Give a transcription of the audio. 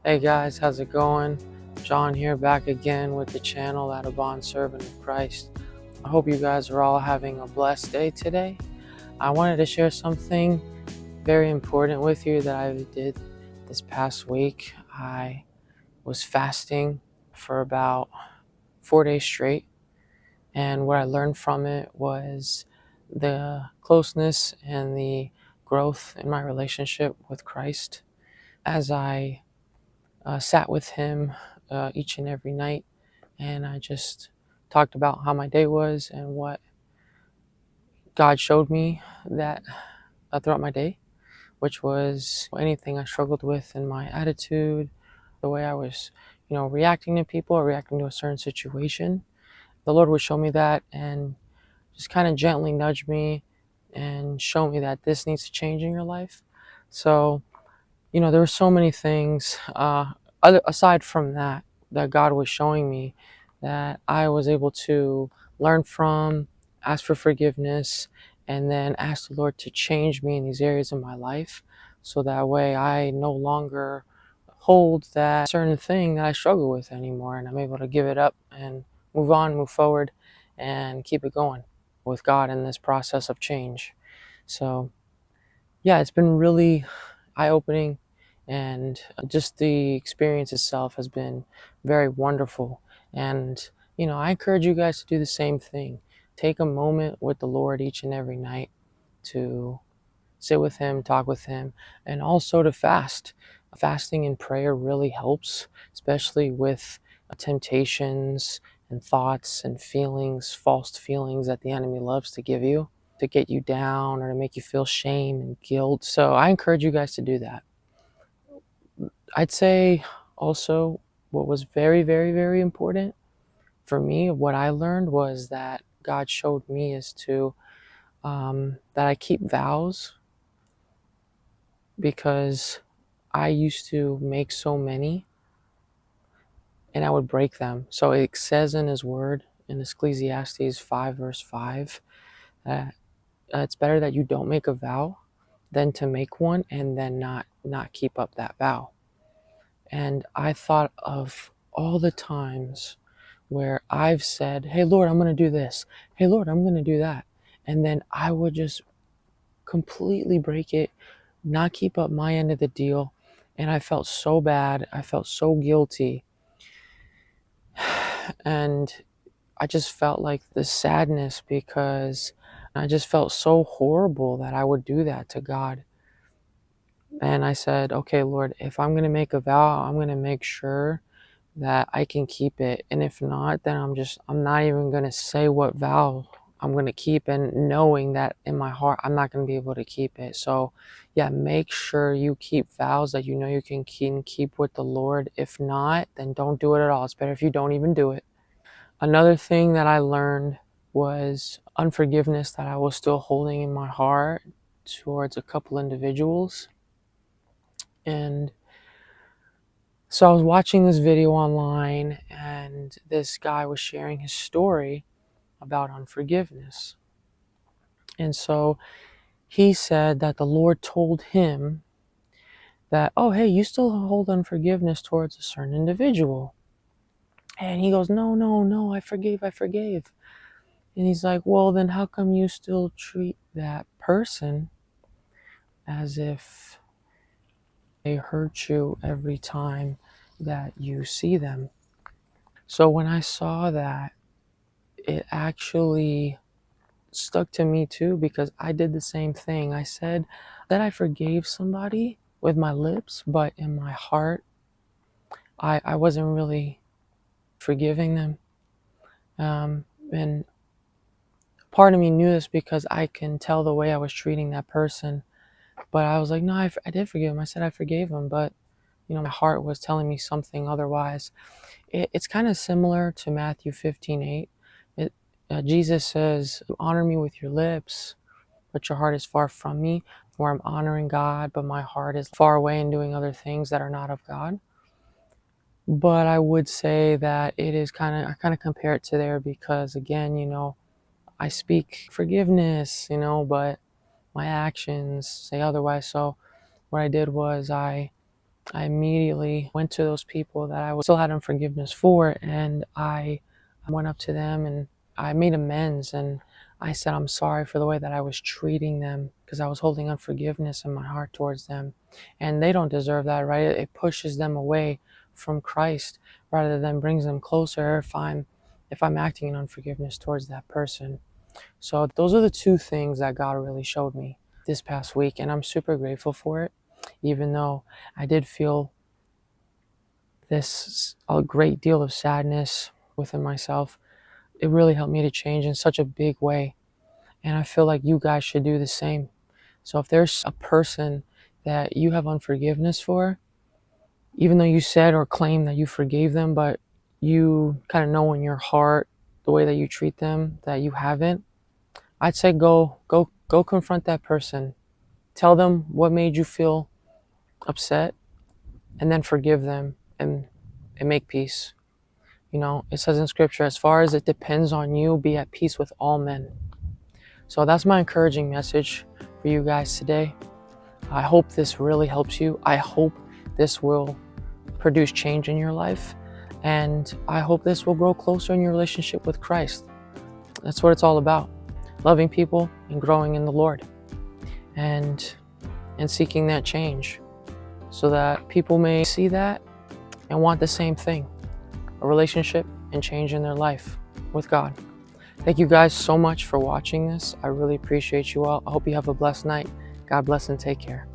Hey guys, how's it going? John here, back again with the channel at a bond servant of Christ. I hope you guys are all having a blessed day today. I wanted to share something very important with you that I did this past week. I was fasting for about 4 days straight, and what I learned from it was the closeness and the growth in my relationship with Christ. As I sat with him each and every night, and I just talked about how my day was and what God showed me that throughout my day, which was anything I struggled with in my attitude, the way I was, reacting to people or reacting to a certain situation. The Lord would show me that and just kind of gently nudge me and show me that this needs to change in your life. So, there were so many things aside from that God was showing me that I was able to learn from, ask for forgiveness, and then ask the Lord to change me in these areas of my life, so that way I no longer hold that certain thing that I struggle with anymore, and I'm able to give it up and move on, move forward, and keep it going with God in this process of change. So yeah, it's been really eye-opening, and just the experience itself has been very wonderful. And I encourage you guys to do the same thing. Take a moment with the Lord each and every night to sit with him, talk with him, and also to fast. Fasting and prayer really helps, especially with temptations and thoughts and feelings, false feelings that the enemy loves to give you, to get you down or to make you feel shame and guilt. So I encourage you guys to do that. I'd say also what was very, very, very important for me, what I learned was that God showed me is to that I keep vows, because I used to make so many and I would break them. So it says in his word in Ecclesiastes 5 verse 5 that it's better that you don't make a vow than to make one and then not keep up that vow. And I thought of all the times where I've said, hey Lord, I'm going to do this. Hey Lord, I'm going to do that. And then I would just completely break it, not keep up my end of the deal. And I felt so bad. I felt so guilty. And I just felt like the sadness, because I just felt so horrible that I would do that to God. And I said, okay, Lord, if I'm going to make a vow, I'm going to make sure that I can keep it. And if not, then I'm not even going to say what vow I'm going to keep, and knowing that in my heart, I'm not going to be able to keep it. So yeah, make sure you keep vows that you know you can keep with the Lord. If not, then don't do it at all. It's better if you don't even do it. Another thing that I learned was unforgiveness that I was still holding in my heart towards a couple individuals. And so I was watching this video online, and this guy was sharing his story about unforgiveness. And so he said that the Lord told him that, oh, hey, you still hold unforgiveness towards a certain individual. And he goes, no, no, no, I forgave, I forgave. And he's like, well, then how come you still treat that person as if they hurt you every time that you see them? So when I saw that, it actually stuck to me too, because I did the same thing. I said that I forgave somebody with my lips, but in my heart, I wasn't really forgiving them. And part of me knew this because I can tell the way I was treating that person. But I was like, no, I did forgive him. I said I forgave him, but my heart was telling me something otherwise. It's kind of similar to Matthew 15:8. Jesus says, honor me with your lips, but your heart is far from me, where I'm honoring God, but my heart is far away and doing other things that are not of God. But I would say that it is I kind of compare it to there, because again, I speak forgiveness, but my actions say otherwise. So what I did was I I immediately went to those people that I still had unforgiveness for, and I went up to them and I made amends, and I said I'm sorry for the way that I was treating them, because I was holding unforgiveness in my heart towards them. And they don't deserve that, right? It pushes them away from Christ rather than brings them closer if I'm acting in unforgiveness towards that person. So those are the two things that God really showed me this past week, and I'm super grateful for it, even though I did feel this a great deal of sadness within myself. It really helped me to change in such a big way, and I feel like you guys should do the same. So if there's a person that you have unforgiveness for, even though you said or claim that you forgave them, but you kind of know in your heart the way that you treat them that you haven't, I'd say go confront that person. Tell them what made you feel upset, and then forgive them and make peace. You know, it says in scripture, as far as it depends on you, be at peace with all men. So that's my encouraging message for you guys today. I hope this really helps you. I hope this will produce change in your life. And I hope this will grow closer in your relationship with Christ. That's what it's all about. Loving people and growing in the Lord. And seeking that change so that people may see that and want the same thing, a relationship and change in their life with God. Thank you guys so much for watching this. I really appreciate you all. I hope you have a blessed night. God bless and take care.